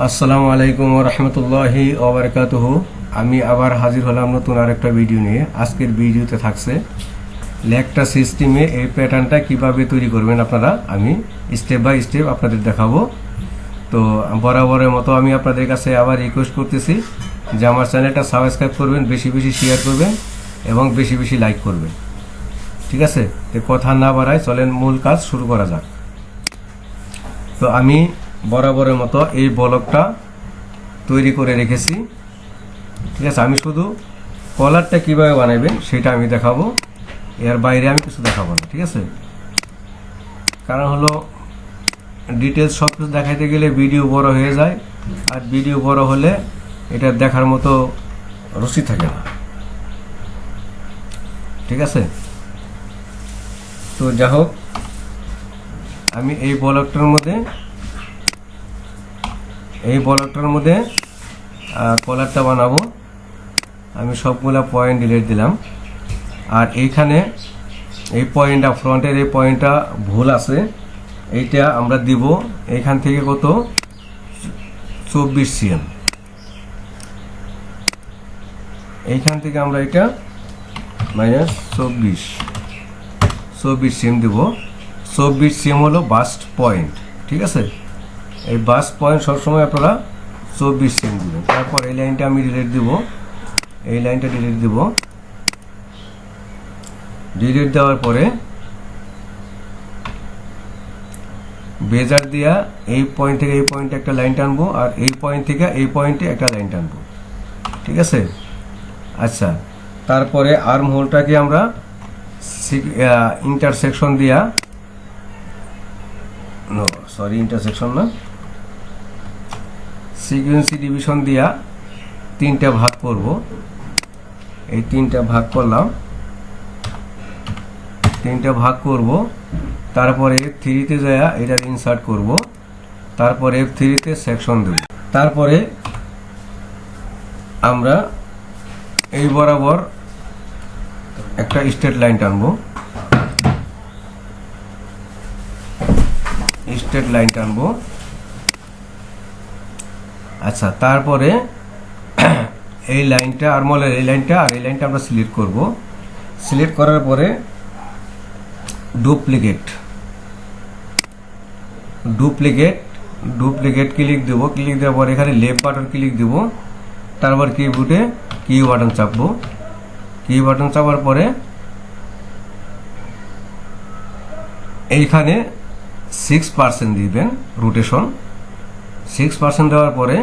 আসসালামু আলাইকুম ওয়া রাহমাতুল্লাহি ওয়া বারাকাতুহু। আমি আবার হাজির হলাম নতুন আরেকটা ভিডিও নিয়ে। আজকের ভিডিওতে থাকছে লেকটা সিস্টেমে এই প্যাটার্নটা কিভাবে তৈরি করবেন আপনারা, আমি স্টেপ বাই স্টেপ আপনাদের দেখাবো। তো বরাবরের মতো আমি আপনাদের কাছে আবার রিকোয়েস্ট করতেছি যে আমার চ্যানেলটা সাবস্ক্রাইব করবেন, বেশি বেশি শেয়ার করবেন এবং বেশি বেশি লাইক করবেন। ঠিক আছে, তো কথা না বাড়ায় চলেন মূল কাজ শুরু করা যাক। তো আমি বরাবরের মতো এই ব্লকটা তৈরি করে রেখেছি। ঠিক আছে, আমি শুধু কলারটা কিভাবে বানাবেন সেটা আমি দেখাবো, এর বাইরে আমি কিছু দেখাবো না। ঠিক আছে, কারণ হলো ডিটেলস সব কিছু দেখাইতে গেলে ভিডিও বড় হয়ে যায়, আর ভিডিও বড় হলে এটা দেখার মতো রুচি থাকে না। ঠিক আছে, তো যাই হোক, আমি এই ব্লকটার মধ্যে কলারটা বানাবো। আমি সবগুলা পয়েন্ট ডিলিট দিলাম, আর এইখানে এই পয়েন্টটা ফ্রন্টের এই পয়েন্টটা ভুল আছে, এইটা আমরা দিব এইখান থেকে কত 24 cm। এইখান থেকে আমরা এটা মাইনাস 24 cm দিব। 24 cm হলো বাস্ট পয়েন্ট। ঠিক আছে, এই বাস্ট পয়েন্ট সবসময় আপনারা 24 cm দিবেন। তারপর এই লাইনটা আমি ডিলিট দিব, এই লাইনটা ডিলিট দিব। ডিলিট দেওয়ার পরে বেজার দিয়া এই পয়েন্ট থেকে এই পয়েন্টে একটা লাইন টানবো, আর এই পয়েন্ট থেকে এই পয়েন্টে একটা লাইন টানবো। ঠিক আছে, আচ্ছা, তারপরে আর্ম হোলটাকে আমরা ইন্টারসেকশন দিয়া, ইন্টারসেকশন না, সিকুয়েন্সি ডিভিশন দিয়া 3টা ভাগ করব। এই 3টা ভাগ করলাম, 3টা ভাগ করব। তারপরে F3-তে যায় এটা ইনসার্ট করব, তারপরে F3-তে সেকশন দেব। তারপরে আমরা এই বরাবর একটা স্ট্রেট লাইন টানবো, আচ্ছা, তারপরে এই লাইনটা আর্মলের এই লাইনটা আর এই লাইনটা আমরা সিলেক্ট করব। সিলেক্ট করার পরে ডুপ্লিকেট ক্লিক দেব। ক্লিক দেওয়ার পরে এখানে লেফট বাটন ক্লিক দেব, তারপর কিবোর্ডে কিউ বাটন চাপবো। কিউ বাটন চাপার পরে এইখানে 6% দিবেন রোটেশন। 6% দেওয়ার পরে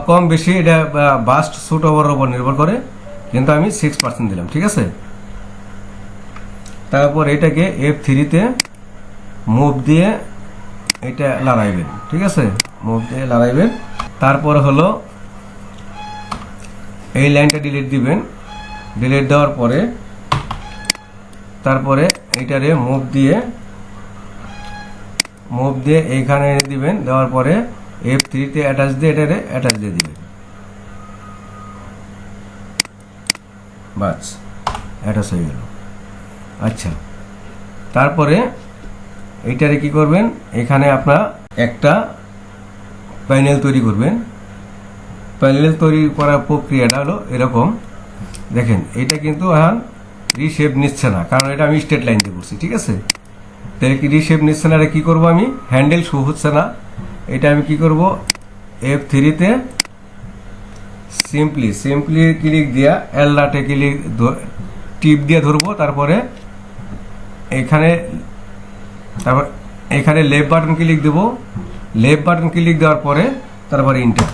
কম বেশি এটা বাস্ট শুট ওভারের উপর নির্ভর করে, কিন্তু আমি 6% দিলাম। ঠিক আছে, তারপর এটাকে F3-তে মুভ দিয়ে এটা লড়াইবেন। ঠিক আছে, মুভ দিয়ে লড়াইবেন। তারপর হলো এই লাইনটা ডিলিট দিবেন। ডিলিট দেওয়ার পরে তারপরে এইটারে মুভ দিয়ে এইখানে এনে দিবেন। দেওয়ার পরে F3-তে অ্যাটাচ দিয়ে এটারে অ্যাটাচ দিয়ে দিবেন। বাস, অ্যাটাচ হয়ে গেল। আচ্ছা, তারপরে এইটারে কি করবেন, এখানে আপনারা একটা প্যানেল তৈরি করবেন। প্যানেল তৈরি করার প্রক্রিয়াটা হলো এরকম। দেখেন, এটা কিন্তু এখন রিশেপ নিচ্ছে না, কারণ এটা আমি স্ট্রেট লাইন দিয়ে করছি। ঠিক আছে, তাহলে কি রিশেপ নিচ্ছে না, এটা কি করবো, আমি হ্যান্ডেল শো হচ্ছে না, এটা আমি কি করব, F3-তে সিম্পলি ক্লিক দিয়া এলডাটে ক্লিক টিপ দিয়ে ধরবো। তারপরে এখানে লেফট বাটন ক্লিক দেব। লেফট বাটন ক্লিক দেওয়ার পরে তারপরে ইন্টার।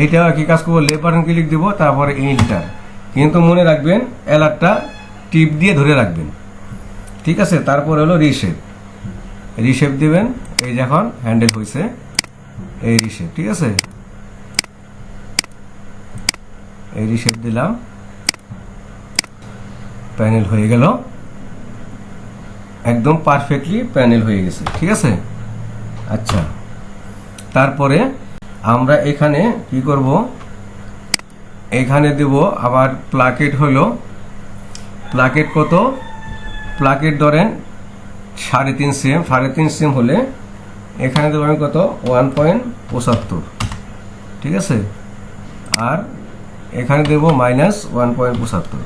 এইটা কি কাজ করবো, লেফট বাটন ক্লিক দেব, তারপরে ইন্টার। কিন্তু মনে রাখবেন এলারটা টিপ দিয়ে ধরে রাখবেন। ঠিক আছে, তারপর হলো রিশেপ দিবেন। এই যখন হ্যান্ডেল হয়েছে এই রিশেপ। ঠিক আছে, এই রিশেপ দিলাম, প্যানেল হয়ে গেল, একদম পারফেক্টলি প্যানেল হয়ে গেছে। ঠিক আছে, আচ্ছা, তারপরে আমরা এখানে কি করব, এখানে দেব আবার প্লাকেট। হলো প্লাকেট কত, প্লাকেট ধরেন 3.5 cm। 3.5 cm হলে এখানে দেবো আমি কত 1.75, ঠিক আছে। আর এখানে দেব -1.75।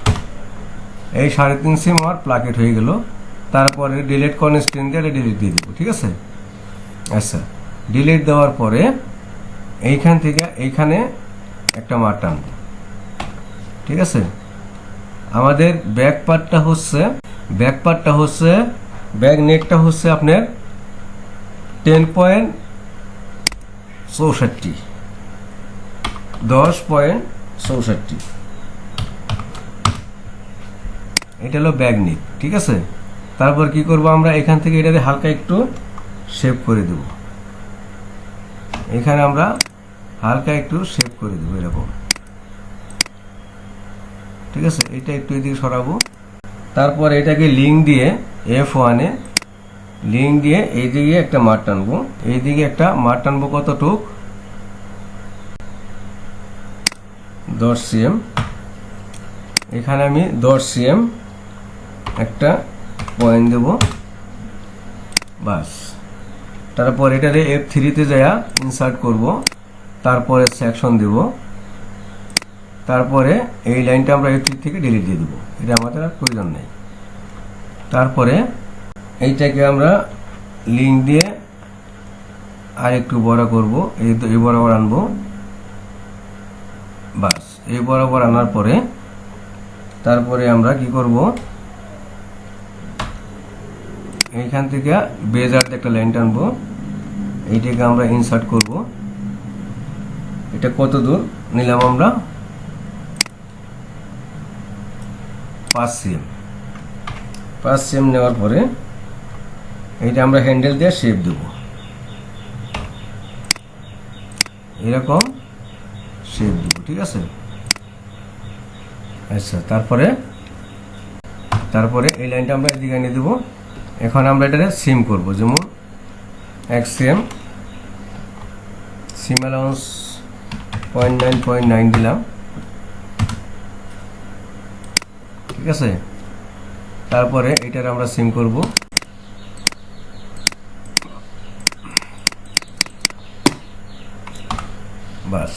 এই 3.5 সিম আমার প্লাকেট হয়ে গেল। তারপরে ডিলিট কনস্ট্যান্ট দিয়ে ডিলিট দিয়ে দেবো, ঠিক আছে। আচ্ছা, ডিলিট দেওয়ার পরে এইখান থেকে এইখানে একটা মার টানবো, ঠিক আছে। আমাদের ব্যাক পার্টটা হচ্ছে ব্যাক নেকটা হচ্ছে আপনার 10.64, 10.64, এটা হলো ব্যাক নেক, ঠিক আছে। তারপর কি করব আমরা এখান থেকে এটাতে হালকা একটু শেপ করে দেব, এখানে আমরা হালকা একটু শেপ করে দেব এরকম, ঠিক আছে। এটা একটু এদিকে সরাবো। তারপর এটাকে লিঙ্ক দিয়ে F1 এ লিঙ্ক দিয়ে এইদিকে একটা মার টানবো, এইদিকে একটা মার টানবো কতটুক 10 cm। এখানে আমি 10 cm একটা পয়েন্ট দেব, বাস। তারপর এটারে F3 তে যায়া ইনসার্ট করব, তারপরে সেকশন দেব, তারপরে এই লাইনটা আমরা F3 থেকে ডিলিট দিয়ে দেবো, এটা আমাদের আর প্রয়োজন নেই। তারপরে এইটাকে আমরা লিঙ্ক দিয়ে আর একটু বড় করব, এই বরাবর আনবো, বাস। এই বরাবর আনার পরে তারপরে আমরা কি করব, এইখান থেকে বেজার একটা লাইন টানবো, এইটাকে আমরা ইনসার্ট করব। এটা কত দূর নিলাম আমরা 5 cm। 5 cm নেওয়ার পরে এইটা আমরা হ্যান্ডেল দিয়ে শেপ দেব, এরকম শেপ দেব, ঠিক আছে। আচ্ছা, তারপরে এই লাইনটা আমরা এদিকে এনে দেবো। এখন আমরা এটা সিম করব, যেমন 1 cm, সিম অ্যালাউন্স 0.9 দিলাম, ঠিক আছে। তারপরে এটার আমরা সিম করব, বাস।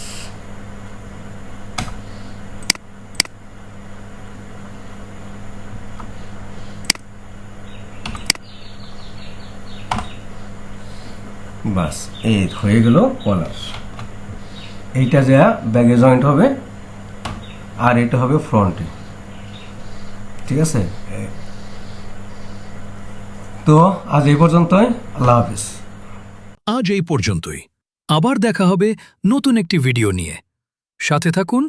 বাস, এই হয়ে গেল কলার। এইটা যা ব্যাগে জয়েন্ট হবে আর এটা হবে ফ্রন্টে, ঠিক আছে। তো আজ এই পর্যন্তই, আল্লাহ হাফেজ। আজ এই পর্যন্তই, আবার দেখা হবে নতুন একটি ভিডিও নিয়ে। সাথে থাকুন।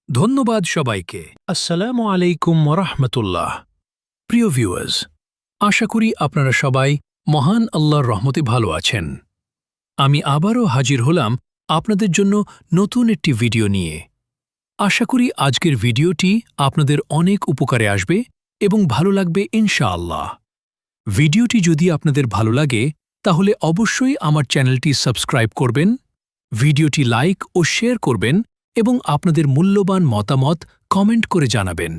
ধন্যবাদ সবাইকে। আসসালামু আলাইকুম ওয়ারাহমাতুল্লাহ। প্রিয় ভিউয়ার্স, আশা করি আপনারা সবাই মহান আল্লাহর রহমতে ভালো আছেন। আমি আবারও হাজির হলাম আপনাদের জন্য নতুন একটি ভিডিও নিয়ে। আশা করি আজকের ভিডিওটি আপনাদের অনেক উপকারে আসবে এবং ভালো লাগবে ইনশাআল্লাহ। ভিডিওটি যদি আপনাদের ভালো লাগে তাহলে অবশ্যই আমার চ্যানেলটি সাবস্ক্রাইব করবেন, ভিডিওটি লাইক ও শেয়ার করবেন এবং আপনাদের মূল্যবান মতামত কমেন্ট করে জানাবেন।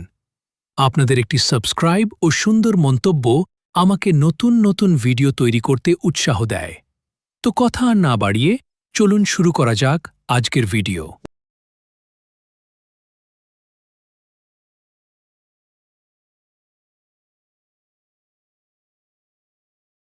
আপনাদের একটি সাবস্ক্রাইব ও সুন্দর মন্তব্য আমাকে নতুন নতুন ভিডিও তৈরি করতে উৎসাহ দেয়। তো কথা আর না বাড়িয়ে চলুন শুরু করা যাক আজকের ভিডিও।